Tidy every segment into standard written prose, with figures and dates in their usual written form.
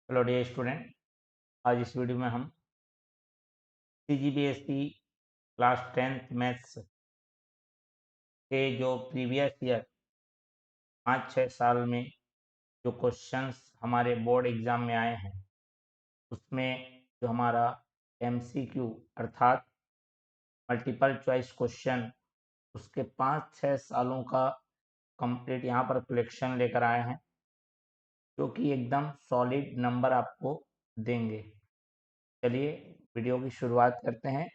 Hello dear student. आज इस video में हम CGPSC क्लास 10th मैथ्स के जो प्रीवियस ईयर 5-6 साल में जो क्वेश्चंस हमारे बोर्ड एग्जाम में आए हैं उसमें जो हमारा MCQ अर्थात मल्टीपल चॉइस क्वेश्चन उसके 5-6 सालों का कंप्लीट यहाँ पर कलेक्शन लेकर आए हैं जो कि एकदम सॉलिड नंबर आपको देंगे। चलिए वीडियो की शुरुआत करते हैं।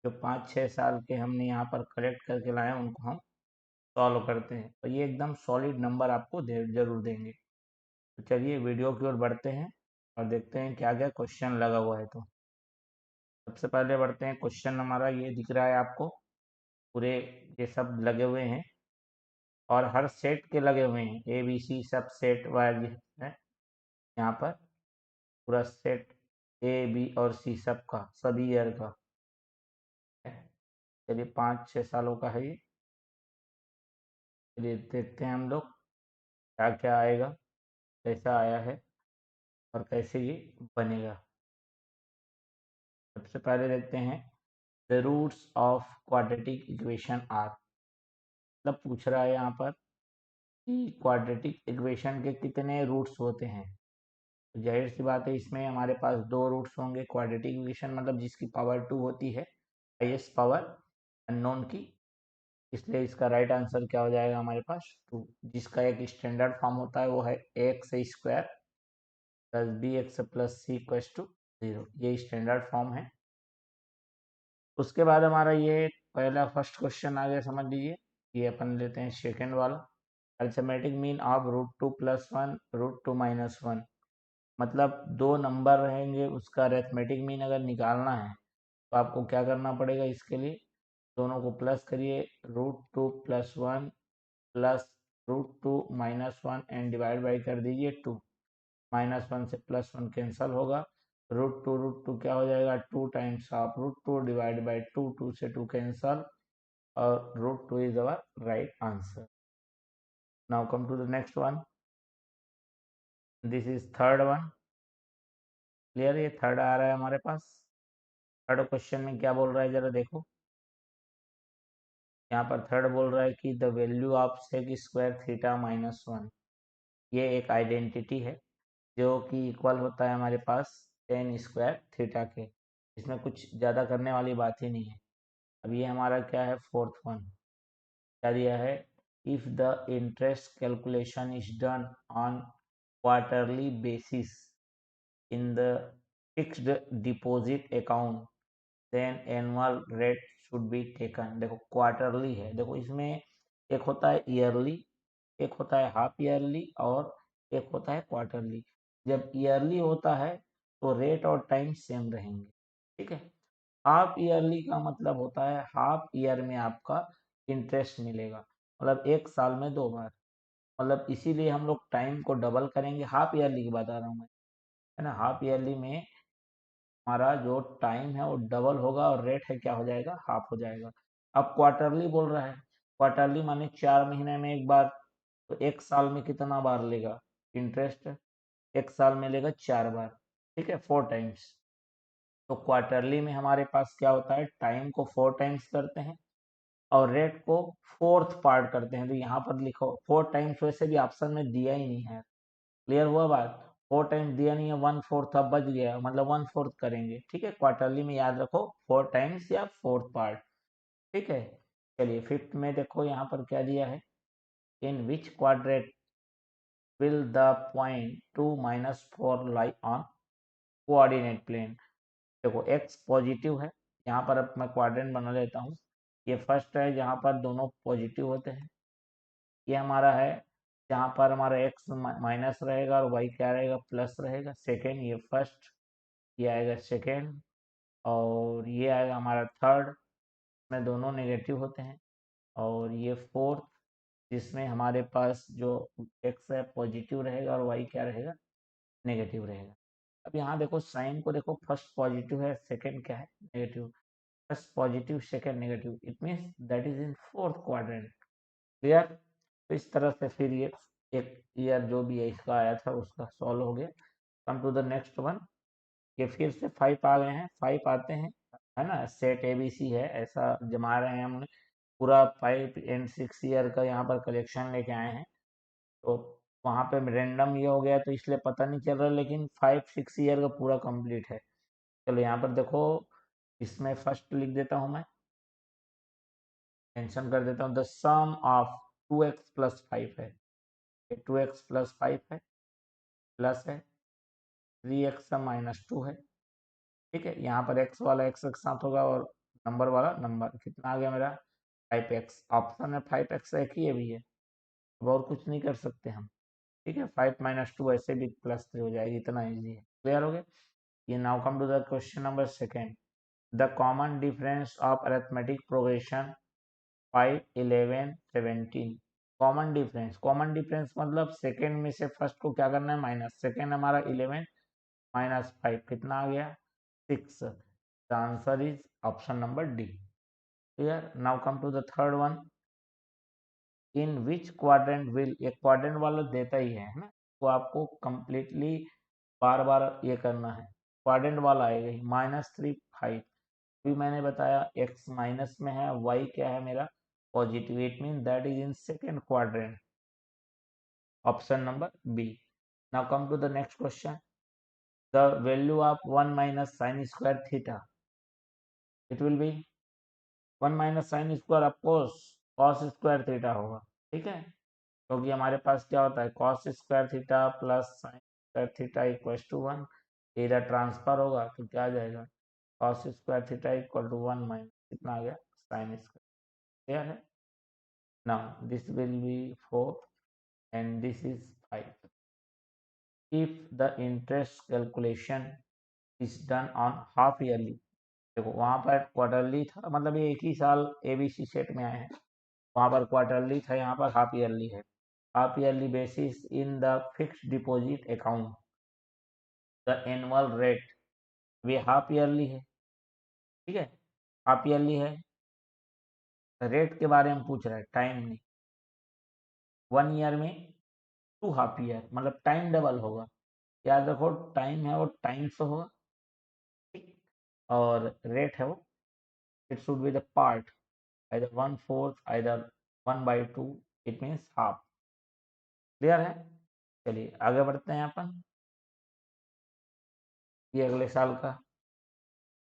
जो 5-6 साल के हमने यहाँ पर कलेक्ट करके लाए हैं उनको हम सॉल्व करते हैं तो ये एकदम सॉलिड नंबर आपको जरूर देंगे। तो चलिए वीडियो की ओर बढ़ते हैं और देखते हैं क्या क्या क्वेश्चन लगा हुआ है। तो सबसे पहले बढ़ते हैं, क्वेश्चन हमारा ये दिख रहा है आपको, पूरे ये सब लगे हुए हैं और हर सेट के लगे हुए हैं, ABC सब सेट वाइज है यहाँ पर, पूरा सेट A, B और C सब का, सभी ईयर का है। चलिए 5-6 सालों का है ये। चलिए देखते हैं हम लोग क्या क्या आएगा, कैसा आया है और कैसे ये बनेगा। सबसे पहले देखते हैं the roots of quadratic equation are. मतलब पूछ रहा है यहाँ पर कि क्वाड्रेटिक इक्वेशन के कितने रूट्स होते हैं। तो जाहिर सी बात है इसमें हमारे पास दो रूट्स होंगे। क्वाड्रेटिक इक्वेशन मतलब जिसकी पावर 2 होती है, हाईएस्ट पावर अननोन की, इसलिए इसका राइट आंसर क्या हो जाएगा हमारे पास 2। जिसका एक स्टैंडर्ड फॉर्म होता है वो है X square plus BX plus C equals to 0, ये स्टैंडर्ड फॉर्म है। उसके बाद हमारा ये पहला फर्स्ट क्वेश्चन आ गया, समझ लीजिए। ये अपन लेते हैं सेकेंड वाला, अरिथमेटिक मीन ऑफ √2 + 1 √2 - 1। मतलब दो नंबर रहेंगे, उसका अरिथमेटिक मीन अगर निकालना है तो आपको क्या करना पड़ेगा, इसके लिए दोनों को प्लस करिए, √2 + 1 प्लस √2 - 1 एंड डिवाइड बाई कर दीजिए 2। -1 से +1 कैंसल होगा, √2 क्या हो जाएगा 2 टाइम्स ऑफ √2 डिवाइड बाई 2, 2 से 2 कैंसल और √2 is our right answer. Now come to the next one, this is third one. Clear, ये थर्ड आ रहा है हमारे पास। थर्ड क्वेश्चन में क्या बोल रहा है जरा देखो। यहाँ पर थर्ड बोल रहा है कि the value of sec square theta -1, ये एक आइडेंटिटी है जो कि इक्वल होता है हमारे पास टेन स्क्वायर थीटा के। इसमें कुछ ज़्यादा करने वाली बात ही नहीं है। अब ये हमारा क्या है, फोर्थ वन क्या दिया है, if the interest calculation is done on quarterly basis in the fixed deposit account then annual rate should be taken. देखो क्वार्टरली है, देखो इसमें एक होता है ईयरली, एक होता है हाफ ईयरली और एक होता है क्वार्टरली। जब ईयरली होता है तो रेट और टाइम सेम रहेंगे, ठीक है। हाफ ईयरली का मतलब होता है हाफ ईयर में आपका इंटरेस्ट मिलेगा, मतलब एक साल में 2 बार, मतलब इसीलिए हम लोग टाइम को डबल करेंगे। हाफ ईयरली की बता रहा हूँ मैं, है ना। हाफ ईयरली में हमारा जो टाइम है वो डबल होगा और रेट है क्या हो जाएगा, हाफ हो जाएगा। अब क्वार्टरली बोल रहा है, क्वार्टरली माने 4 महीने में एक बार, तो एक साल में कितना बार लेगा इंटरेस्ट, एक साल में लेगा 4 बार, ठीक है, 4 टाइम्स। तो क्वार्टरली में हमारे पास क्या होता है, टाइम को 4 टाइम्स करते हैं और रेट को फोर्थ पार्ट करते हैं। तो यहाँ पर लिखो 4 टाइम्स, वैसे भी ऑप्शन में दिया ही नहीं है। क्लियर हुआ बात, 4 टाइम्स दिया नहीं है, 1/4 अब बच गया, मतलब 1/4 करेंगे, ठीक है। क्वार्टरली में याद रखो 4 टाइम्स या फोर्थ पार्ट, ठीक है। चलिए फिफ्थ में देखो यहाँ पर क्या दिया है, in which quadrant will the point 2 - 4 lie on coordinate plane. देखो एक्स पॉजिटिव है, यहाँ पर अब मैं क्वाड्रेंट बना लेता हूँ। ये फर्स्ट है जहाँ पर दोनों पॉजिटिव होते हैं, ये हमारा है जहाँ पर हमारा एक्स माइनस रहेगा और वाई क्या रहेगा, प्लस रहेगा। सेकेंड, ये फर्स्ट, ये आएगा सेकेंड और ये आएगा हमारा थर्ड, में दोनों नेगेटिव होते हैं। और ये फोर्थ जिसमें हमारे पास जो एक्स है पॉजिटिव रहेगा और वाई क्या रहेगा, नेगेटिव रहेगा। अब यहाँ देखो साइन को देखो, फर्स्ट पॉजिटिव है, सेकेंड क्या है, negative. First positive second negative, it means that is in fourth quadrant. Clear. तो इस तरह से फिर ये एक ईयर जो भी है इसका आया था उसका सॉल्व हो गया। Come to the next one. ये फिर से 5 आ गए हैं, 5 आते हैं, है ना, सेट ABC है, ऐसा जमा रहे हैं हमने पूरा 5 एंड 6 ईयर का यहाँ पर कलेक्शन लेके आए हैं। तो वहाँ पे रेंडम ये हो गया तो इसलिए पता नहीं चल रहा, लेकिन 5-6 ईयर का पूरा कंप्लीट है। चलो यहाँ पर देखो, इसमें फर्स्ट लिख देता हूँ मैं, मेंशन कर देता हूँ, the some of 2x plus 5 है, 2x प्लस 5 है, प्लस है 3x माइनस 2 है। ठीक है, यहाँ पर x वाला x एक साथ होगा और नंबर वाला नंबर, कितना आ गया मेरा 5x। ऑप्शन में 5x एक ही है भी है, अब और कुछ नहीं कर सकते हम। ठीक है, 5-2 ऐसे भी +3 हो जाएगी, इतना इजी है। क्लियर हो गया ये। Now come to the question number second, the common difference of arithmetic progression 5, 11, 17। Common difference मतलब सेकेंड में से फर्स्ट को क्या करना है माइनस, सेकेंड हमारा 11 -5 कितना आ गया 6। The answer is option number D. Clear. Now come to the third one, in which quadrant will, ये क्वाड्रेंट वाला देता ही है ना, तो आपको कंप्लीटली बार बार ये करना है। क्वाड्रेंट वाला आएगा -3, 5। भी मैंने बताया x माइनस में है, y क्या है मेरा positive, it mean that is in second quadrant, option number B. Now come to the next question, the value of 1 minus sine square theta, it will be 1 minus sine square of course cos square theta होगा। ठीक है, क्योंकि हमारे पास क्या होता है cos square theta plus sine square theta equal to 1, इधर ट्रांसफर होगा तो क्या आ जाएगा cos square theta equal to 1 minus कितना आ गया साइन स्क्वायर। क्लियर है। Now this will be 4 and this is 5। If the interest calculation is done on half yearly, देखो वहां पर क्वार्टरली था, मतलब ये एक ही साल ABC सेट में आए हैं, वहां पर क्वार्टरली था, यहाँ पर हाफ ईयरली है। Half yearly basis in the fixed deposit account, the annual rate, ये हाफ ईयरली है। ठीक है, हाफ ईयरली है, रेट के बारे में पूछ रहा है, टाइम नहीं। 1 ईयर में 2 हाफ ईयर, मतलब टाइम डबल होगा। याद रखो टाइम है वो टाइम से होगा, ठीक, और रेट है वो, it should be the part, either 1/4 either 1/2, it means half. Clear है। चलिए आगे बढ़ते हैं अपन, ये अगले साल का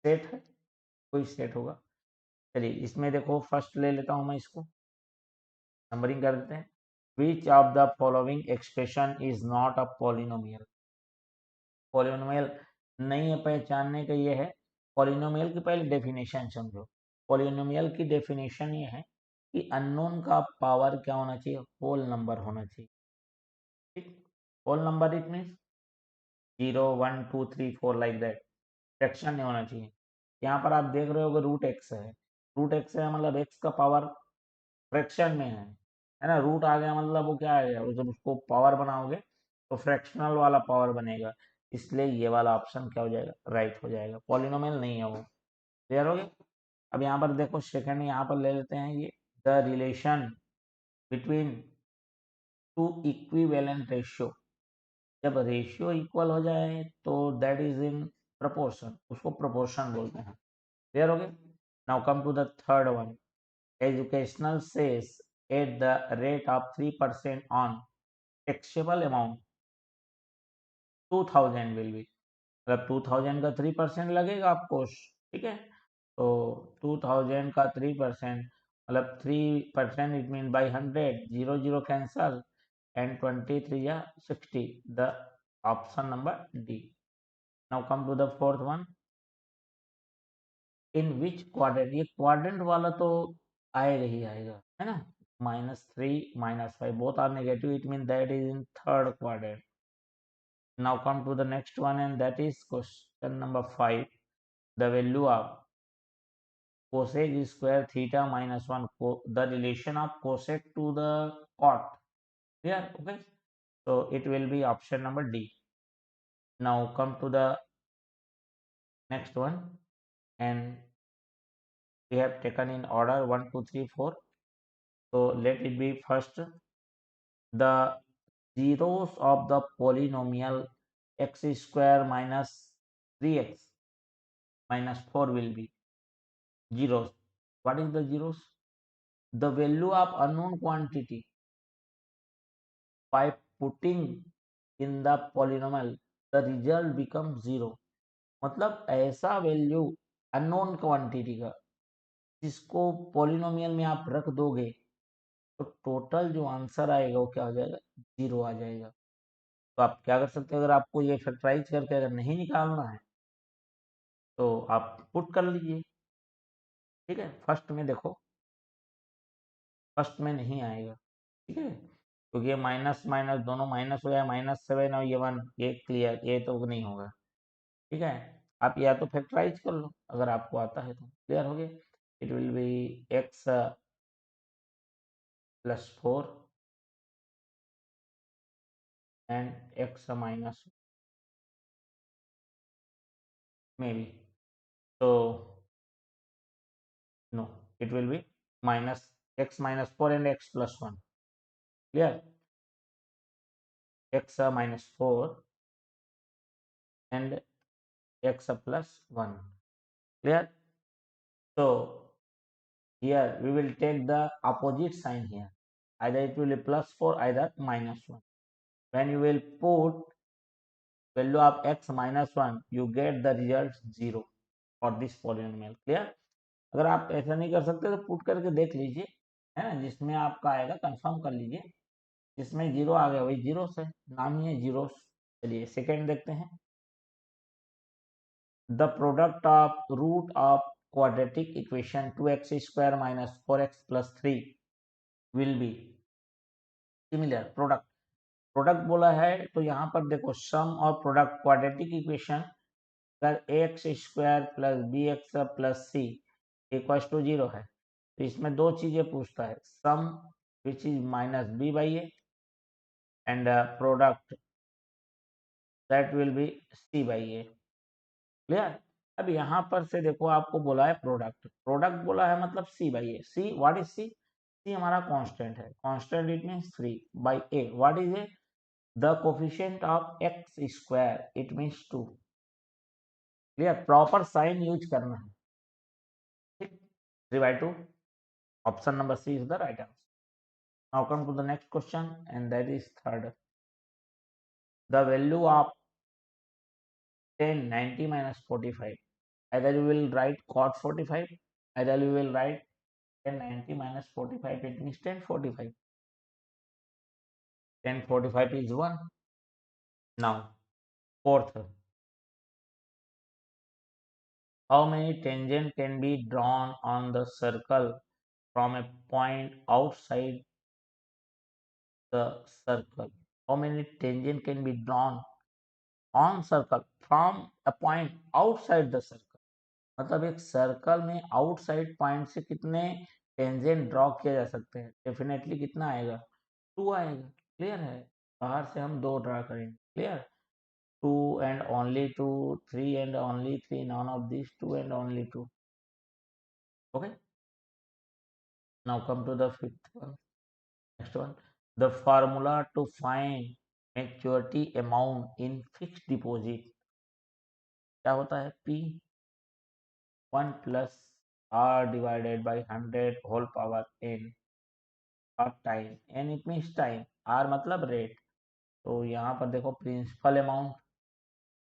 सेट है, कोई सेट होगा। चलिए इसमें देखो फर्स्ट ले लेता हूं मैं इसको, नंबरिंग कर देते हैं। विच of the following expression is not a polynomial, polynomial नहीं है, पहचानने का ये है। पॉलिनोमियल की पहले डेफिनेशन समझो। पॉलिनोमियल की डेफिनेशन ये है कि अननोन का पावर क्या होना चाहिए, होल नंबर होना चाहिए। ठीक, whole number it means 0, 1, 2, 3, 4 like that, fraction नहीं होना चाहिए। यहाँ पर आप देख रहे हो कि √x है, √x है मतलब x का पावर फ्रैक्शन में है ना, रूट आ गया मतलब वो क्या आ गया, जब उसको पावर बनाओगे तो फ्रैक्शनल वाला पावर बनेगा, इसलिए ये वाला ऑप्शन क्या हो जाएगा राइट हो जाएगा, पॉलिनोमियल नहीं है वो। क्लियर हो गया। अब यहाँ पर देखो सेकंड, यहाँ पर ले लेते हैं ये, the relation between two equivalent ratio, जब रेशियो इक्वल हो जाए तो दैट इज इन प्रपोर्शन, उसको प्रोपोर्शन बोलते हैं। क्लियर हो गया। Now come to the third one, educational says at the rate of 3% on taxable amount 2000 will be, मतलब 2000 का 3% लगेगा आपको। ठीक है, तो 2000 का 3% मतलब 3%, it mean by 100, 0 0 cancel and 23 या 60, the option number D. Now come to the fourth one, in which quadrant, ये क्वाड्रेंट वाला तो आएगा ही आएगा, है ना, -3, -5 both are negative, it means that is in third quadrant। Now come to the next one, and that is question number 5, the value of cosec square theta -1, the relation of cosec to the cot। Clear, okay, so it will be option number D। Now come to the next one, and we have taken in order 1 2 3 4, so let it be first, the zeros of the polynomial x square minus 3x minus 4 will be zeros. What is the zeros? The value of unknown quantity by putting in the polynomial, the result becomes zero. मतलब ऐसा value unknown quantity का जिसको polynomial में आप रख दोगे तो total जो आंसर आएगा वो क्या हो जाएगा, जीरो आ जाएगा। तो आप क्या कर सकते हैं, अगर आपको ये फैक्टराइज करके अगर नहीं निकालना है तो आप पुट कर लीजिए। ठीक है, फर्स्ट में देखो, फर्स्ट में नहीं आएगा। ठीक है, क्योंकि ये माइनस माइनस दोनों माइनस हो जाए, -7 और ये 1, ये क्लियर, ये तो नहीं होगा। ठीक है, आप या तो फैक्टराइज कर लो अगर आपको आता है तो। क्लियर हो गया, it will B x + 4 and x minus maybe, so no, it will be minus x minus 4 and x plus 1. Clear, x minus 4 and x plus 1. Clear, so here we will take the opposite sign here, either it will be +4, either -1. When you will put value of x minus 1, you get the result 0 for this polynomial. Clear, अगर आप ऐसा नहीं कर सकते तो put करके देख लीजिए, है ना, जिसमें आपका आएगा कंफर्म कर लीजिए, जिसमें जीरो आ गया वही जीरो है, नाम ही है जीरो। चलिए सेकेंड देखते हैं, the product of root of quadratic equation 2x square minus 4x plus 3 will be similar. Product बोला है तो यहाँ पर देखो सम और प्रोडक्ट क्वाड्रेटिक इक्वेशन, अगर x square plus b x plus c equal to 0 है तो इसमें दो चीजें पूछता है, sum which is minus b by a and product that will be c by a. Clear, अब यहाँ पर से देखो आपको बोला है प्रोडक्ट, प्रोडक्ट बोला है मतलब c by a. C what is c? C हमारा कांस्टेंट है, constant it means 3 by a what is a, the coefficient of x square it means 2। Clear, proper sign use करना है। ठीक, 3/2, option number c is the right answer. Now come to the next question and that is third, the value of 10 90 minus 45, either you will write cot 45, either you will write 10 90 minus 45, it means 1045. 1045 is 1. Now fourth, how many tangent can be drawn on the circle from a point outside the circle? How many tangent can be drawn on circle from a point outside the circle? मतलब एक circle में outside point से कितने tangent draw किया जा सकते हैं? Definitely कितना आएगा, 2 आएगा। क्लियर है, बाहर से हम 2 ड्रा करेंगे। Clear, 2 and only 2, 3 and only 3, none of these 2 and only 2. Okay, now come to the fifth one. Next one, the formula to find maturity amount in fixed deposit क्या होता है? P 1 plus R divided by 100 whole power n और time, n it means time, R मतलब rate. तो यहाँ पर देखो principal amount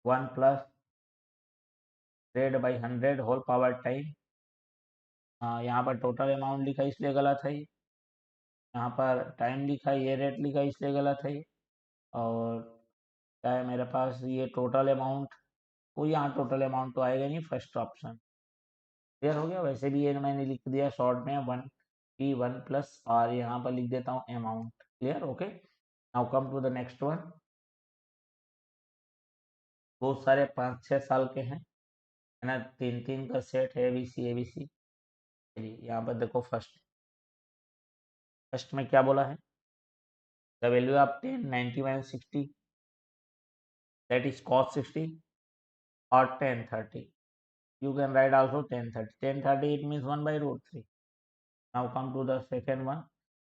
1 plus rate by 100 whole power time. यहाँ पर टोटल अमाउंट लिखा इसलिए गलत है, यहाँ पर टाइम लिखा, ये रेट लिखा इसलिए गलत है। और क्या है मेरे पास, ये टोटल अमाउंट, वो यहाँ टोटल अमाउंट तो आएगा नहीं, फर्स्ट ऑप्शन। क्लियर हो गया, वैसे भी ये मैंने लिख दिया शॉर्ट में 1 प्लस आर, यहाँ पर लिख देता हूँ amount. Clear, okay. Now come to the next one, बहुत सारे 5-6 साल के हैं, है ना, 3-3 का सेट है, ABC ABC। चलिए यहाँ पर देखो फर्स्ट में क्या बोला है, the value of 10 90 minus 60 that is cos 60 or 10 30, you can write also 10 30, 10 30 it means 1 by root 3। now come to the second one,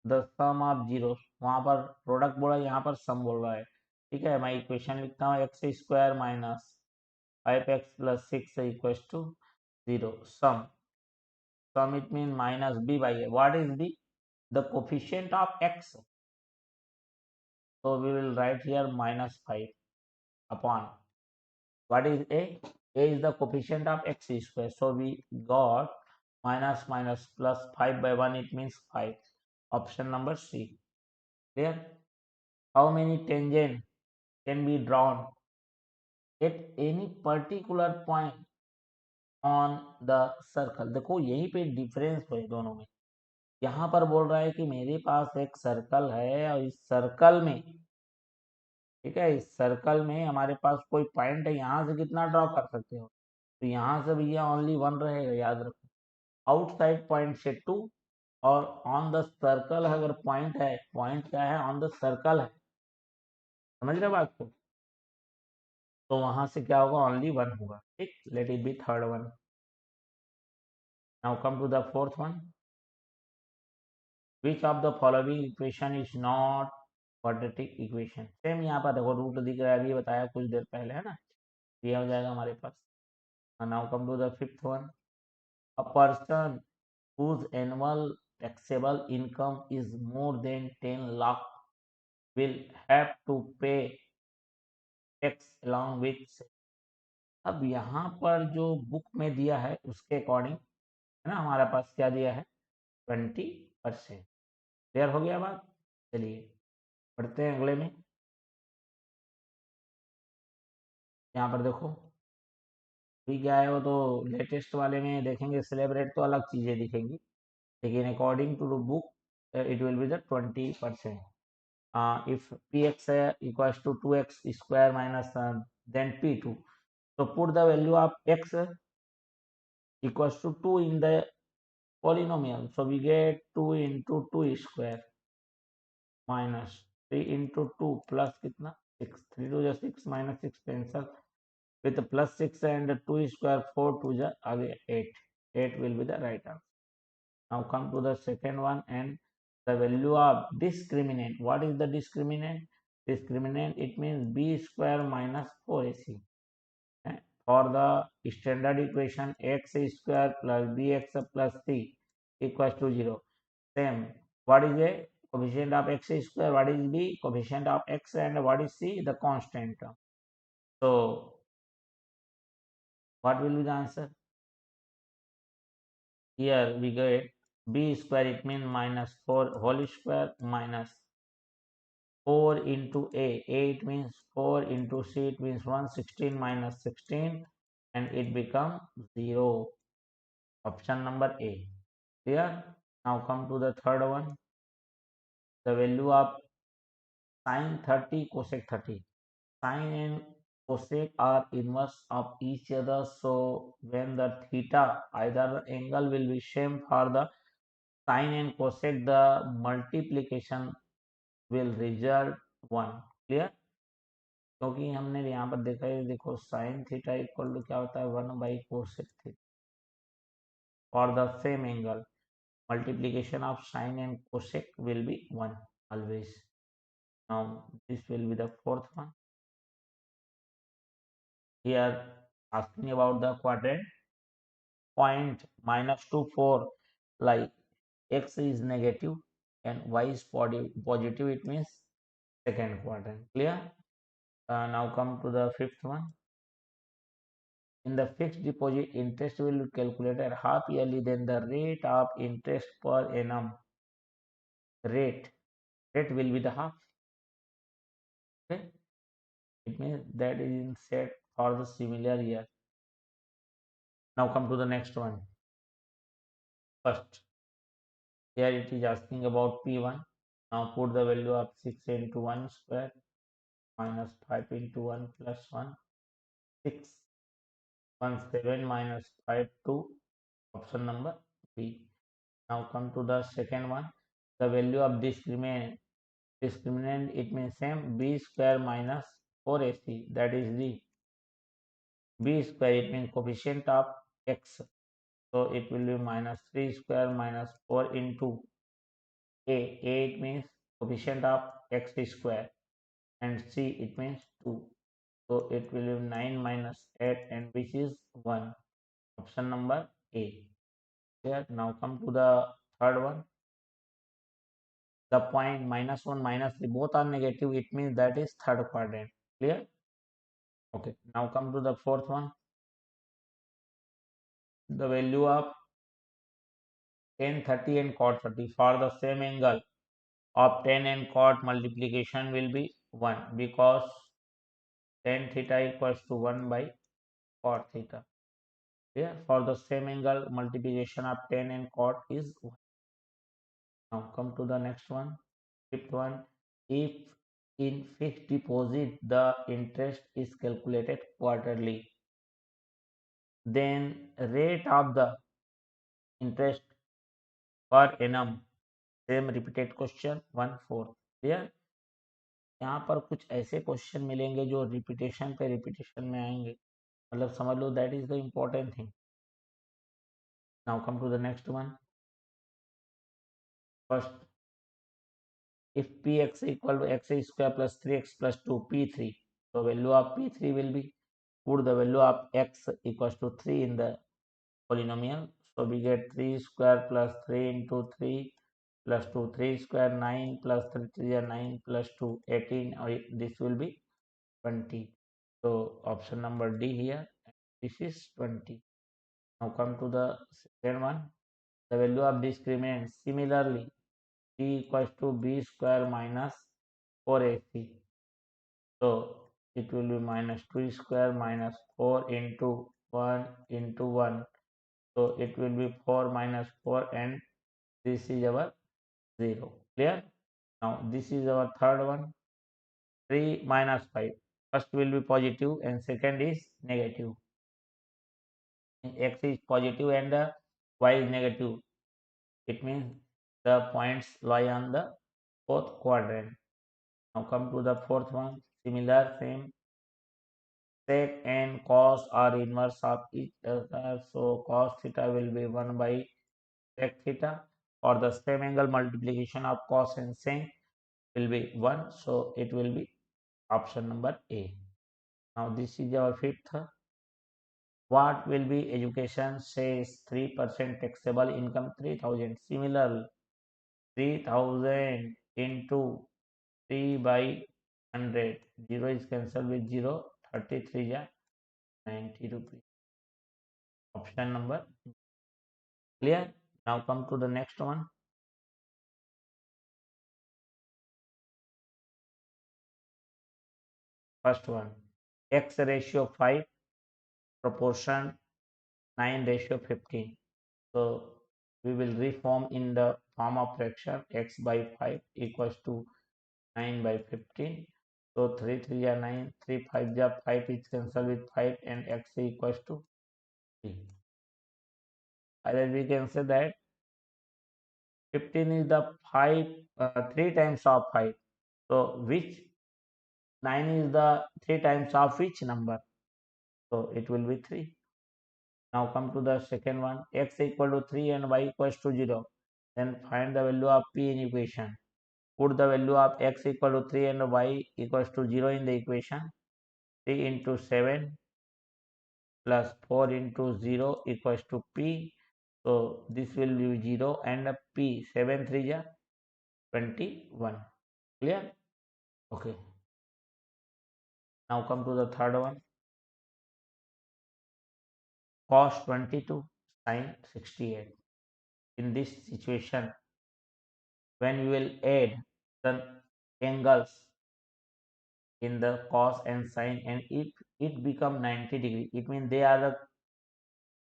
the sum of zeros, वहां पर प्रोडक्ट बोला, यहाँ पर सम बोल रहा है, ठीक है, मैं इक्वेशन लिखता हूँ X square minus 5x plus 6 equals to 0. Sum it means minus b by a. What is b? The coefficient of x. So we will write here minus 5 upon. What is a? A is the coefficient of x square. So we got minus minus plus 5 by 1. It means 5. Option number C. Clear? How many tangent can be drawn at any particular point on the circle? देखो यहीं पे difference है दोनों में. यहाँ पर बोल रहा है कि मेरे पास एक सर्कल है और इस सर्कल में, ठीक है, इस सर्कल में हमारे पास कोई पॉइंट है, यहाँ से कितना ड्रॉ कर सकते हो, तो यहाँ से भैया ओनली 1 रहेगा, याद रखो. आउटसाइड पॉइंट से 2 और ऑन द सर्कल अगर पॉइंट है, पॉइंट क्या है, ऑन द सर्कल है, समझ रहे बात को, तो वहां से क्या होगा, ओनली 1 होगा. ठीक, let it be third one. Now come to the fourth one. Which of the following equation is not quadratic equation? Same यहाँ पर देखो रूट दिख रहा है, अभी बताया कुछ देर पहले, है ना, ये हो जाएगा हमारे पास. Now come to the fifth one. A person whose annual taxable income is more than 10 lakh will have to pay tax along with. अब यहाँ पर जो बुक में दिया है उसके अकॉर्डिंग, है ना, हमारे पास क्या दिया है, 20%. क्लियर हो गया बात. चलिए पढ़ते हैं अगले में. यहाँ पर देखो अभी क्या है, वो तो लेटेस्ट वाले में देखेंगे स्लैब रेट तो अलग चीजें दिखेंगी, लेकिन according to the book it will be the 20%. If px equals to 2x square minus then p2, so put the value of x equals to 2 in the polynomial, so we get 2 into 2 square minus 3 into 2 plus कितना 6, 3 to the 6 minus 6 cancel with plus 6 and 2 square 4 to the आगे 8. 8 will be the right answer. Now come to the second one, and the value of discriminant. What is the discriminant? Discriminant, it means b square minus 4ac. For the standard equation x square plus bx plus c equals to 0. Same. What is a coefficient of x square? What is b? Coefficient of x, and what is c? The constant. So what will be the answer? Here we get b square, it means minus 4 whole square minus 4 into a. It means 4 into c, it means 116 minus 16, and it becomes 0. Option number A. Clear? Now come to the third one. The value of sine 30 cosec 30. Sine and cosec are inverse of each other, so when the theta, either the angle will be same for the sine and cosec, the multiplication will result 1. Clear? क्योंकि हमने यहाँ पर देखा है, देखो sine theta equal to क्या होता है, 1/कोसेक theta. For the same angle multiplication of sine and cosec will be 1 always. Now this will be the fourth one. Here asking about the quadrant. Point minus 2 4, like x is negative and y is positive, it means second quadrant. Clear? Now come to the fifth one. In the fixed deposit, interest will be calculated half yearly, then the rate of interest per annum rate will be the half. Okay, it means that is in set for the similar year. Now come to the next one. First, here it is asking about P1. Now put the value of 6 into 1 square minus 5 into 1 plus 1, 6, 1, 7 minus 5, 2, option number B. Now come to the second one. The value of discriminant, it means same, b square minus 4ac, that is the b square, it means coefficient of x, so it will be minus 3 square minus 4 into a. It means coefficient of x square. and C it means 2. So it will be 9 minus 8 and which is 1. Option number A. Clear? Now come to the third one. The point -1, -3 both are negative. It means that is third quadrant. Clear? Okay. Now come to the fourth one. The value of tan 30 and cot 30 for the same angle of tan and cot multiplication will be 1 because tan theta equals to 1 by cot theta. Yeah, for the same angle multiplication of tan and cot is 1. Now come to the next one. Fifth one. If in fixed deposit the interest is calculated quarterly, then rate of the interest per annum same repeated question 1/4. Clear? यहाँ पर कुछ ऐसे question मिलेंगे जो repetition पे repetition में आएंगे, मतलब समझ लो that is the important thing. Now come to the next one. First, if px equal to x square plus 3x plus 2 p3, so value of p3 will be, put the value of x equals to 3 in the polynomial, so we get 3 square plus 3 into 3 plus 2, 3 square 9 plus 3 3 are 9 plus 2 18, or this will be 20. So option number D here. This is 20. Now come to the second one. The value of discriminant. Similarly, c equals to b square minus 4ac. So it will be minus 2 square minus 4 into 1 into 1. So it will be 4 minus 4 and this is our 0. Clear? Now this is our third one. 3 minus 5. First will be positive and second is negative. X is positive and y is negative. It means the points lie on the fourth quadrant. Now come to the fourth one. Similar, same. Sec and cos are inverse of each other. So cos theta will be 1 by sec theta. Or the same angle multiplication of cos and sec will be 1. So it will be option number A. Now this is our fifth. What will be education says 3% taxable income 3000. Similarly, 3000 into 3 by 100. 0 is cancelled with 0. 33 is 90 rupees. Option number clear. Now come to the next one. First one, x ratio 5, proportion 9 ratio 15. So we will reform in the form of fraction x by 5 equals to 9 by 15. So 3 3 are 9, 3 5 are 5 is cancelled with 5 and x equals to 3. Either we can say that 15 is the 3 times of 5. So which 9 is the 3 times of which number? So it will be 3. Now come to the second one. X equal to 3 and y equals to 0. Then find the value of p in equation. Put the value of x equal to 3 and y equals to 0 in the equation. 3 into 7 plus 4 into 0 equals to p. So this will be 0 and p. 7 3 is 21. Clear? Okay. Now come to the third one. Cos 22, sin 68. In this situation, when you will add the angles in the cos and sin and if it become 90 degree, it means they are the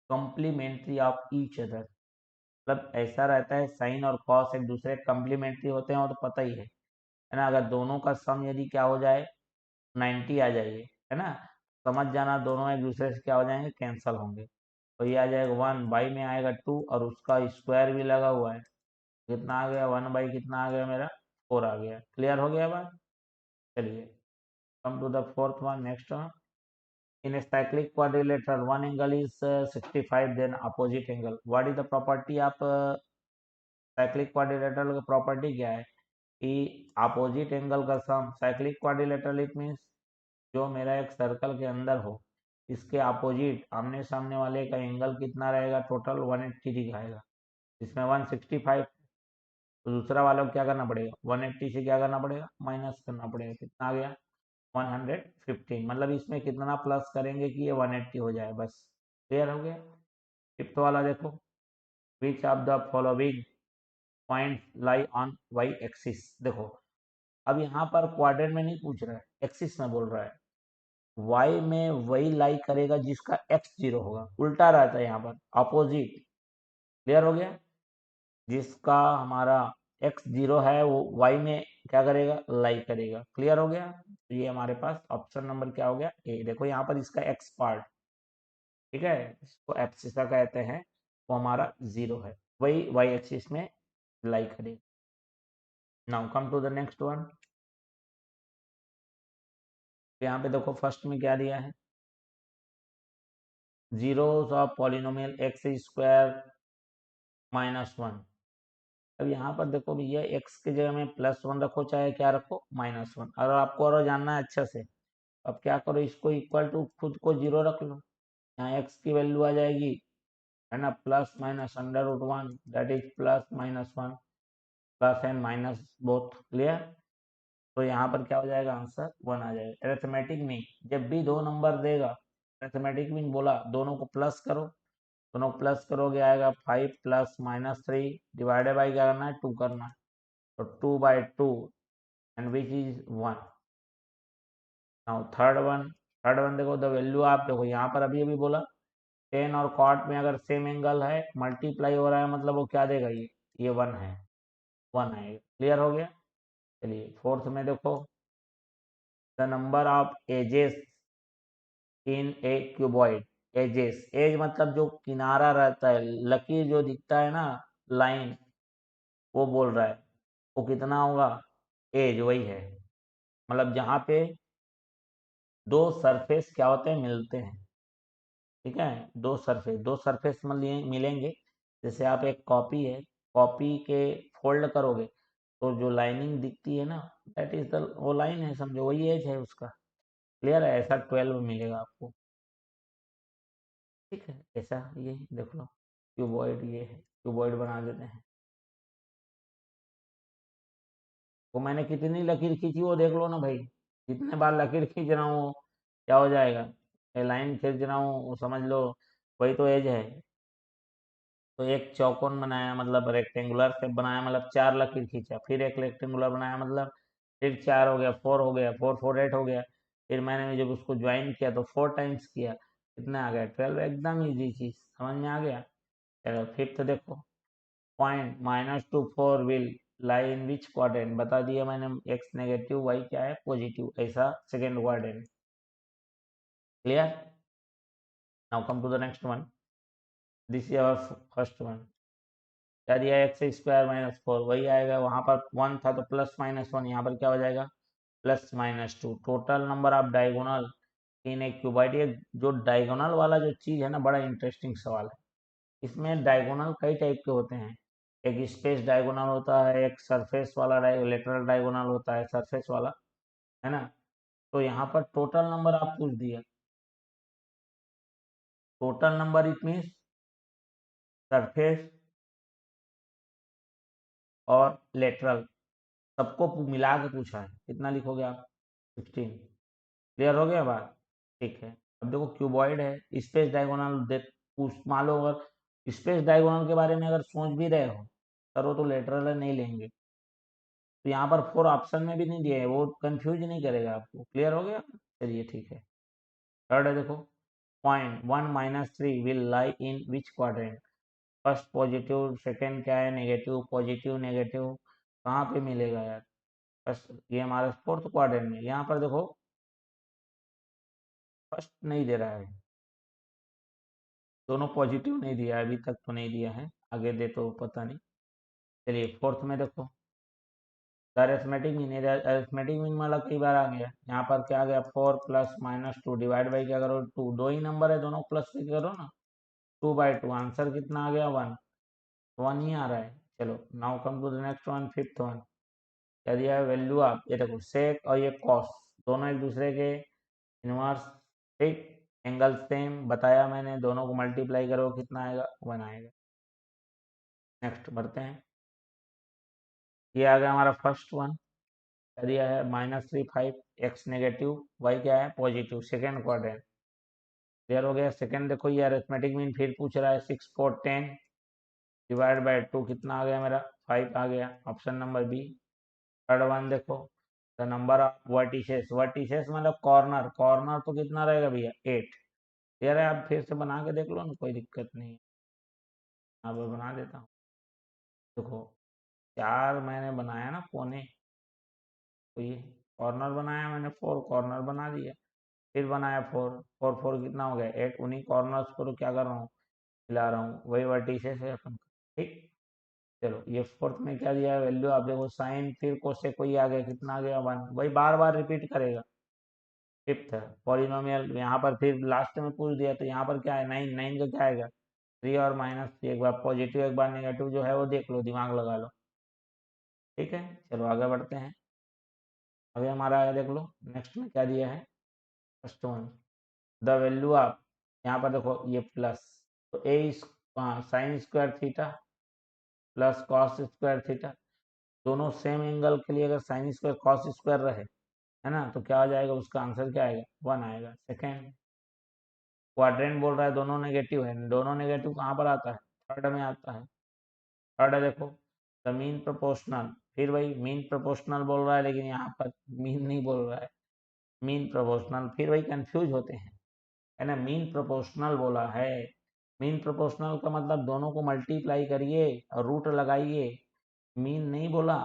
complementary of each other. मतलब ऐसा रहता है sign और cos एक दूसरे complementary होते हैं, और तो पता ही है ना. अगर दोनों का सम यदि क्या हो जाए 90 आ जाइए, है ना, समझ जाना दोनों एक दूसरे से क्या हो जाएंगे, कैंसल होंगे. तो ये आ जाएगा 1 बाई में आएगा 2 और उसका स्क्वायर भी लगा हुआ है. कितना आ गया 1 बाई कितना आ गया मेरा 4 आ गया. क्लियर हो गया बात. चलिए come to the fourth one. Next one, in a cyclic quadrilateral one angle is 65, then opposite angle. What is the property of cyclic quadrilateral? का property क्या है? कि अपोजिट एंगल का सम साइक्लिक क्वाड्रिलेटरल इट मीन्स जो मेरा एक circle के अंदर हो इसके अपोजिट आमने सामने वाले का एंगल कितना रहेगा, टोटल 180 दिखाएगा। इसमें 165, तो दूसरा वाला को क्या करना पड़ेगा, 180 से क्या करना पड़ेगा, माइनस करना पड़ेगा। कितना आ गया, 115। मतलब इसमें कितना प्लस करेंगे कि ये 180 हो जाए, बस। क्लियर हो गया। फिफ्थ वाला देखो, which of the following point lie on Y axis. देखो अब यहाँ पर क्वाड्रेंट में नहीं पूछ रहा है, एक्सिस में बोल रहा है। वाई में वही लाई करेगा जिसका एक्स 0 होगा, उल्टा रहता है यहाँ पर, अपोजिट। क्लियर हो गया। जिसका हमारा एक्स 0 है वो वाई में क्या करेगा, लाई करेगा। क्लियर हो गया। तो ये हमारे पास ऑप्शन नंबर क्या हो गया, ए। देखो यहाँ पर इसका एक्स पार्ट, ठीक है, इसको एब्सिसा कहते हैं, वो हमारा 0 है, वही वाई एक्सिस में लाई करेगा। Now come to the next one. यहाँ पे देखो फर्स्ट में क्या दिया है, zeros of polynomial X square -1। अब यहाँ पर देखो भैया एक्स की जगह में +1 रखो चाहे क्या रखो, -1। और आपको और जानना है अच्छा से, अब क्या करो, इसको इक्वल टू खुद को 0 रख लो। यहाँ एक्स की वैल्यू आ जाएगी, है ना, plus minus √1, that is +-1, plus and minus both. Clear. तो यहाँ पर क्या हो जाएगा, आंसर 1 आ जाएगा। अरिथमेटिक मीन, जब भी दो नंबर देगा, अरिथमेटिक मीन बोला दोनों को प्लस करो, दोनों को प्लस करोगे आएगा 5 + -3 डिवाइडेड बाई क्या करना है, 2 करना है, तो 2/2 and which is 1। Now third one देखो, द वैल्यू आप देखो यहाँ पर अभी अभी बोला टेन और कॉट में अगर सेम एंगल है, मल्टीप्लाई हो रहा है, मतलब वो क्या देगा, ये 1 है, 1 आएगा। क्लियर हो गया। चलिए फोर्थ में देखो, the number of edges in a cuboid. Edges, edge मतलब जो किनारा रहता है, लकीर जो दिखता है ना, लाइन, वो बोल रहा है वो कितना होगा, एज वही है, मतलब जहाँ पे दो सरफेस क्या होते हैं, मिलते हैं। ठीक है, दो सरफेस मिलेंगे। जैसे आप एक कॉपी है, कॉपी के फोल्ड करोगे तो जो लाइनिंग दिखती है ना, दैट इज द, वो लाइन है, समझो वही एज है उसका। क्लियर है। ऐसा 12 मिलेगा आपको। ठीक है, ऐसा ये देख लो, क्यूबॉइड ये है, क्यूबॉइड बना देते हैं। वो मैंने कितनी लकीर खींची वो देख लो ना भाई, जितने बार लकीर खींच रहा हूँ क्या हो जाएगा, लाइन खींच रहा हूँ, वो समझ लो वही तो एज है। तो एक चौकोन बनाया, मतलब रेक्टेंगुलर शेप बनाया, मतलब 4 लकीर खींचा, फिर एक रेक्टेंगुलर बनाया, मतलब फिर 4 हो गया, 4 हो गया, 4 4 8 हो गया। फिर मैंने जब उसको ज्वाइन किया तो 4 टाइम्स किया, कितना आ गया, 12। एकदम इजी चीज, समझ में आ गया। चलो फिफ्थ देखो, point -2 4 will lie in which quadrant. बता दिया मैंने, एक्स नेगेटिव, वाई क्या है, पॉजिटिव, ऐसा second quadrant. Clear. Now come to the next one, this is our first one. क्या दिया, x² - 4, वही आएगा। वहां पर 1 था तो +-1, यहाँ पर क्या हो जाएगा, +-2। टोटल नंबर ऑफ डायगोनल इन एक क्यूबॉइड। ये जो डायगोनल वाला जो चीज है ना, बड़ा इंटरेस्टिंग सवाल है। इसमें डायगोनल कई टाइप के होते हैं, एक स्पेस डायगोनल होता है, एक सरफेस वाला लेटरल डायगोनल होता है, सरफेस वाला, है ना। तो यहाँ पर टोटल नंबर आप पूछ दिया, total number it means surface और लेटरल सबको मिला के पूछा है। कितना लिखोगे आप, 16। क्लियर हो गया बात। ठीक है। अब देखो क्यूबॉइड है, स्पेस डायगोनल दे पूछ, मान लो अगर स्पेस डायगोनल के बारे में अगर सोच भी रहे हो, सर वो तो लेटरल है, नहीं लेंगे। तो यहाँ पर 4 ऑप्शन में भी नहीं दिए है, वो कंफ्यूज नहीं करेगा आपको। क्लियर हो गया। चलिए ठीक है। थर्ड है देखो, point 1 - 3 will lie in which quadrant. First positive, second क्या है, नेगेटिव, पॉजिटिव नेगेटिव, कहाँ पे मिलेगा यार, बस ये हमारा फोर्थ क्वाड्रेंट में। यहाँ पर देखो फर्स्ट नहीं दे रहा है, दोनों पॉजिटिव नहीं दिया है, अभी तक तो नहीं दिया है, आगे दे तो पता नहीं। चलिए फोर्थ में देखो, अरिथमेटिक मीन, अरिथमेटिक मीन मतलब कई बार आ गया। यहाँ पर क्या आ गया, 4 + -2 डिवाइड बाई क्या करो, 2। दो ही नंबर है, दोनों प्लस करो ना, 2/2। आंसर कितना आ गया, 1। 1 ही आ रहा है। चलो now come to the next one, fifth one. क्या दिया है वैल्यू आप, ये देखो सेक और ये कॉस दोनों एक दूसरे के इनवर्स, ठीक, एंगल सेम बताया मैंने, दोनों को मल्टीप्लाई करो कितना आएगा 1 आएगा। नेक्स्ट बढ़ते हैं, ये आ गया हमारा फर्स्ट वन, क्या दिया है -3 5 एक्स नेगेटिव वाई क्या है पॉजिटिव, सेकेंड क्वाड्रेंट। क्लियर हो गया। सेकेंड देखो ये अरिथमेटिक मीन फिर पूछ रहा है 6 4 10 डिवाइड बाय 2 कितना आ गया मेरा 5 आ गया, option number B. Third one देखो the number of vertices, vertices मतलब कॉर्नर, कॉर्नर तो कितना रहेगा भैया 8। क्लियर है, आप फिर से बना के देख लो ना, कोई दिक्कत नहीं, अब बना देता हूँ। देखो 4 मैंने बनाया ना कोने, तो ये कॉर्नर बनाया मैंने 4 कॉर्नर बना दिया, फिर बनाया 4 4 4 कितना हो गया 8, उन्हीं कॉर्नर्स को तो क्या कर रहा हूँ मिला रहा हूँ, वही वर्टिसेस है अपन का, ठीक। चलो ये फोर्थ में क्या दिया है वैल्यू आप देखो, साइन फिर कोसेक कोई आ गया कितना आ गया 1, वही बार बार रिपीट करेगा। फिफ्थ है पॉलिनोमियल, यहाँ पर फिर लास्ट में पूछ दिया तो यहाँ पर क्या है 9, 9 का क्या आएगा 3 और -3, एक बार पॉजिटिव एक बार नेगेटिव जो है वो देख लो, दिमाग लगा लो, ठीक है। चलो आगे बढ़ते हैं, अभी हमारा आया देख लो नेक्स्ट में क्या दिया है फर्स्ट वन, द वैल्यू आप, यहाँ पर देखो ये प्लस, तो a sine square theta plus cos square theta, दोनों सेम एंगल के लिए अगर साइन स्क्वायर कॉस स्क्वायर रहे है ना, तो क्या आ जाएगा उसका आंसर क्या आएगा 1 आएगा। सेकेंड क्वाड्रेंट बोल रहा है दोनों नेगेटिव है, दोनों नेगेटिव कहाँ पर आता है थर्ड में आता है। थर्ड है देखो द मीन प्रोपोर्शनल, फिर वही मीन प्रोपोर्शनल बोल रहा है लेकिन यहाँ पर मीन नहीं बोल रहा है, मीन प्रोपोर्शनल, फिर वही कंफ्यूज होते हैं, है ना, मीन प्रोपोर्शनल बोला है, मीन प्रोपोर्शनल का मतलब दोनों को मल्टीप्लाई करिए और रूट लगाइए, मीन नहीं बोला,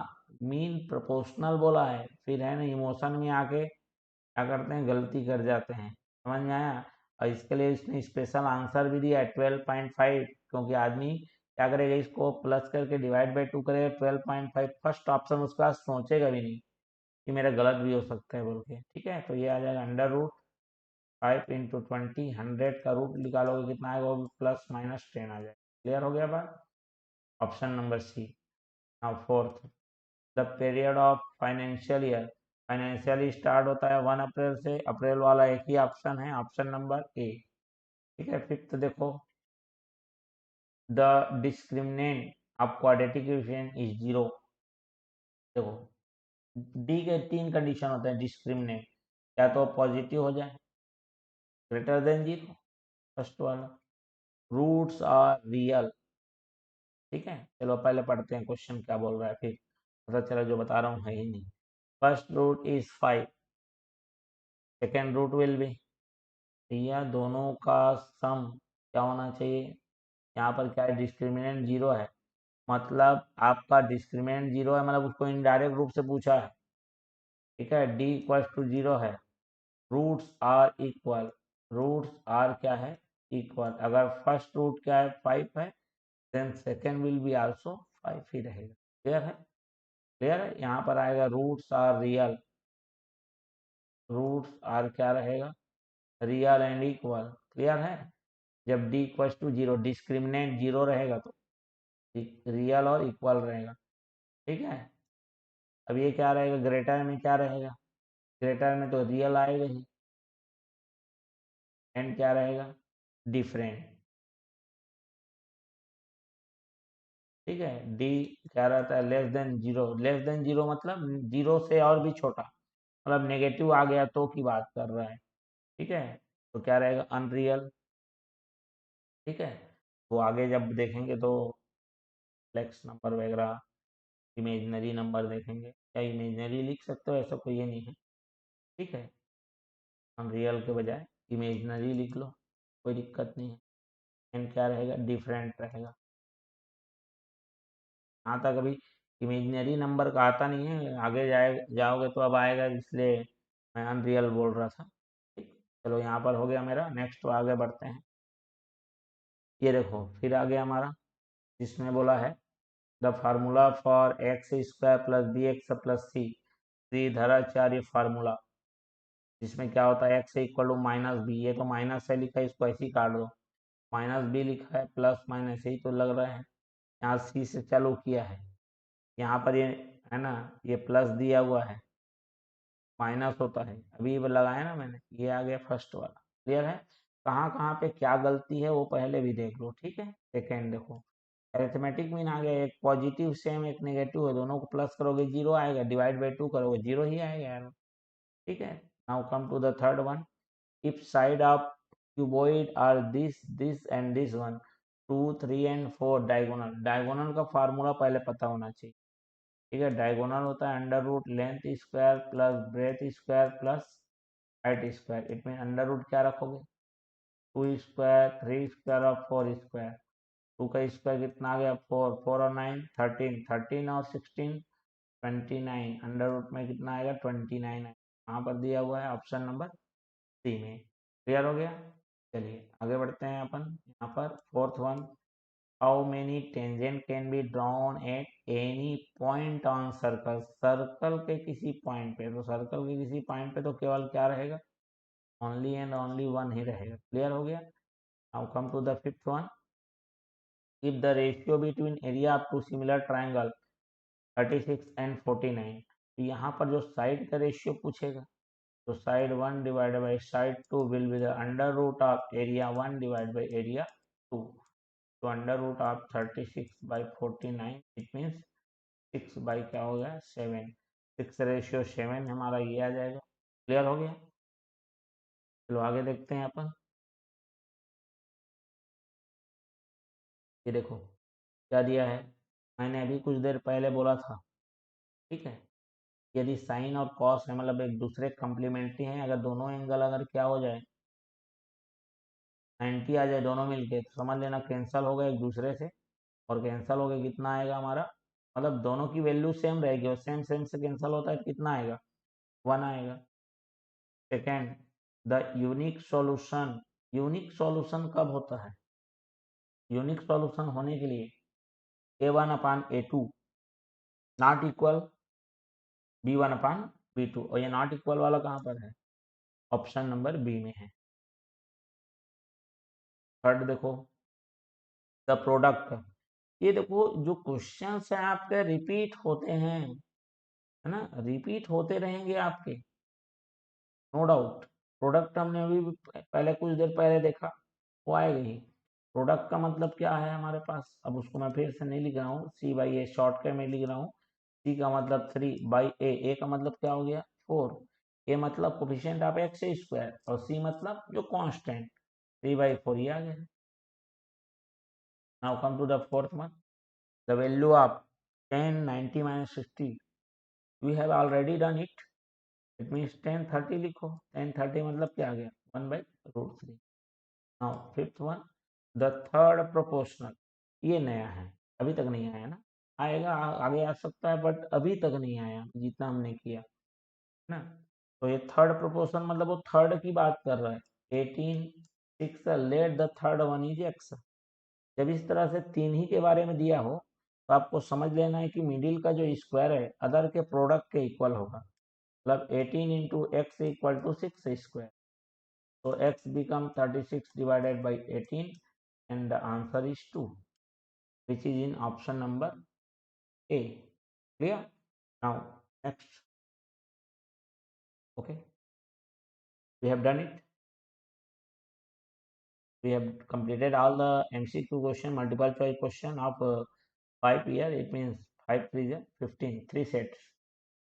मीन प्रोपोर्शनल बोला है, फिर है ना इमोशन में आके क्या करते हैं गलती कर जाते हैं, समझ में आया। और इसके लिए इसने स्पेशल आंसर भी दिया है 12.5, क्योंकि आदमी क्या करेगा इसको प्लस करके डिवाइड बाई 2 करेगा 12.5, फर्स्ट ऑप्शन उसका सोचेगा भी नहीं कि मेरा गलत भी हो सकता है बोल के, ठीक है। तो ये आ जाएगा √5 × 20, 100 का रूट निकालोगे कितना आएगा वो ±10 आ जाएगा। क्लियर हो गया बात, option number C. Now fourth, the period of financial year, financial start होता है 1 अप्रैल से, अप्रैल वाला एक ही ऑप्शन है, ऑप्शन नंबर ए, ठीक है। फिफ्थ देखो the discriminant of quadratic equation is 0, देखो डी के 3 कंडीशन होते हैं डिस्क्रिमिनेंट, या तो पॉजिटिव हो जाए ग्रेटर देन 0, फर्स्ट वाला, रूट्स आर रियल, ठीक है। चलो पहले पढ़ते हैं क्वेश्चन क्या बोल रहा है, फिर पता चला जो बता रहा हूँ है ही नहीं। First root is 5, second root will be, या दोनों का सम क्या होना चाहिए, यहाँ पर क्या है डिस्क्रिमिनेंट 0 है, मतलब आपका डिस्क्रिमिनेंट 0 है, मतलब उसको इनडायरेक्ट रूप से पूछा है, ठीक है। डी इक्वल टू 0 है, roots are equal, roots are क्या है इक्वल, अगर फर्स्ट रूट क्या है 5 है then second will be also 5 ही रहेगा। क्लियर है, क्लियर है। यहाँ पर आएगा roots are real, roots are क्या रहेगा रियल एंड इक्वल, क्लियर है। जब डी इक्वल टू 0 डिस्क्रिमिनेंट 0 रहेगा तो रियल और इक्वल रहेगा, ठीक है। अब ये क्या रहेगा ग्रेटर में क्या रहेगा, ग्रेटर में तो रियल आएगा ही, एंड क्या रहेगा डिफरेंट, ठीक है। डी क्या रहता है लेस देन 0, लेस देन 0 मतलब 0 से और भी छोटा, मतलब नेगेटिव आ गया तो की बात कर रहा है, ठीक है। तो क्या रहेगा अनरियल, ठीक है। वो आगे जब देखेंगे तो फ्लेक्स नंबर वगैरह इमेजनरी नंबर देखेंगे, या इमेजनरी लिख सकते हो ऐसा कोई ये नहीं है, ठीक है। अनरियल के बजाय इमेजनरी लिख लो, कोई दिक्कत नहीं है। एंड क्या रहेगा डिफरेंट रहेगा, यहाँ तक अभी इमेजनरी नंबर का आता नहीं है, आगे जाओगे तो अब आएगा, इसलिए मैं अनरियल बोल रहा था, ठीक। चलो यहाँ पर हो गया मेरा, नेक्स्ट आगे बढ़ते हैं। ये देखो फिर आ गया हमारा, जिसमें बोला है the formula for x square plus b x plus c, Sridharacharya formula, जिसमें क्या होता है एक्स इक्वल टू -b, ये तो माइनस है लिखा है इसको ऐसे ही काट दो, -b लिखा है प्लस माइनस यही तो लग रहा है, यहाँ सी से चालू किया है, यहाँ पर ये है ना, ये प्लस दिया हुआ है, माइनस होता है, अभी वो लगाया ना मैंने, ये आ गया फर्स्ट वाला। क्लियर है? कहाँ कहाँ पे क्या गलती है वो पहले भी देख लो, ठीक है। सेकेंड देखो, अरिथमेटिक मीन आ गया, एक पॉजिटिव सेम एक नेगेटिव है, दोनों को प्लस करोगे जीरो आएगा, डिवाइड बाई टू करोगे जीरो ही आएगा यार, ठीक है। Now come to the third one, if side of cuboid are this and this one, 2, 3 and 4 diagonal, diagonal का फार्मूला पहले पता होना चाहिए, ठीक है। डायगोनल होता है under root length square plus breadth square plus height square, it mean under root क्या रखोगे, 2 स्क्वायर 3 स्क्वायर और 4 स्क्वायर, 2 का स्क्वायर कितना आ गया 4, 4 और 9 13, 13 और 16 29, अंडर रूट में कितना आएगा 29 है, यहाँ पर दिया हुआ है ऑप्शन नंबर सी में। क्लियर हो गया? चलिए आगे बढ़ते हैं अपन, यहाँ पर fourth one, how many tangent can be drawn at any point on circle, circle के किसी पॉइंट पे, तो सर्कल के किसी पॉइंट पे तो केवल क्या रहेगा, ओनली एंड ओनली वन ही रहेगा। क्लियर हो गया? Now come to the fifth one, if the ratio between area of two similar triangle 36 and 49, तो यहाँ पर जो साइड का रेशियो पूछेगा, तो side 1 divided by side 2 will be the under root of area 1 divide by area 2, तो under root of 36/49 it means 6 by क्या हो गया 7, 6:7 हमारा ये आ जाएगा। क्लियर हो गया? चलो आगे देखते हैं अपन, ये देखो क्या दिया है, मैंने अभी कुछ देर पहले बोला था, ठीक है। यदि साइन और कॉस है मतलब एक दूसरे कम्प्लीमेंट्री हैं, अगर दोनों एंगल अगर क्या हो जाए 90 आ जाए दोनों मिलके, तो समझ लेना कैंसल हो गए एक दूसरे से, और कैंसल हो गए कितना आएगा हमारा, मतलब दोनों की वैल्यू सेम रहेगी और सेम सेम से कैंसल होता है तो कितना आएगा 1 आएगा। सेकेंड, द यूनिक सॉल्यूशन कब होता है, यूनिक सॉल्यूशन होने के लिए A1/A2 नॉट इक्वल B1/B2, और ये नॉट इक्वल वाला कहाँ पर है, ऑप्शन नंबर बी में है। थर्ड देखो, द प्रोडक्ट, ये देखो जो क्वेश्चंस है आपके रिपीट होते हैं, है ना, रिपीट होते रहेंगे आपके, नो डाउट। प्रोडक्ट हमने अभी पहले कुछ देर पहले देखा, वो आएगा ही। प्रोडक्ट का मतलब क्या है हमारे पास, अब उसको मैं फिर से नहीं लिख रहा हूँ, C/A शॉर्टकट में लिख रहा हूँ, C का मतलब 3/A, A का मतलब क्या हो गया 4, A मतलब कोफिशिएंट ऑफ एक्स स्क्वायर, और C मतलब जो कांस्टेंट 3/4, ये आ गया। Now come to the fourth one, the value of 10 90 - 60, we have already done it, it means 10 30 लिखो, 10 30 मतलब क्या आ गया 1/√3। Now fifth one, the third proportional, ये नया है, अभी तक नहीं आया ना, आएगा आगे आ सकता है बट अभी तक नहीं आया जितना हमने किया, है ना। तो ये थर्ड प्रोपोर्शन मतलब वो थर्ड की बात कर रहा है, 18 6 let the third one is x, जब इस तरह से तीन ही के बारे में दिया हो तो आपको समझ लेना है कि मिडिल का जो स्क्वायर है अदर के प्रोडक्ट के इक्वल होगा, मतलब 18 into x equal to 6 square, तो x become 36 divided by 18 and the answer is 2, which is in option number A. Clear? Now next, okay, we have done it, we have completed all the MCQ question, multiple choice question of 5 year, it means 5 3 15, 3 sets,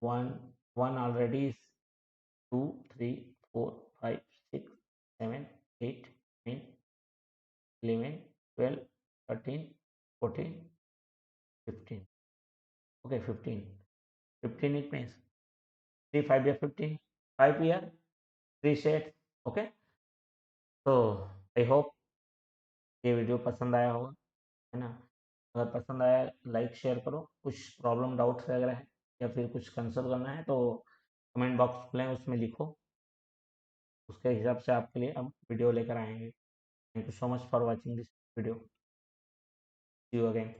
one already is 2 3 4 5 6 7 8 9 11 12 13 14 15, okay 15 it means 3 5 year 15, 5 year 3 sets, okay। तो I hope ये video पसंद आया होगा, है ना। अगर पसंद आया लाइक शेयर करो, कुछ प्रॉब्लम डाउट्स वगैरह है या फिर कुछ कंसल्ट करना है तो कमेंट बॉक्स खुले हैं उसमें लिखो, उसके हिसाब से आपके लिए अब वीडियो लेकर आएंगे। Thank you so much for watching this video, see you again.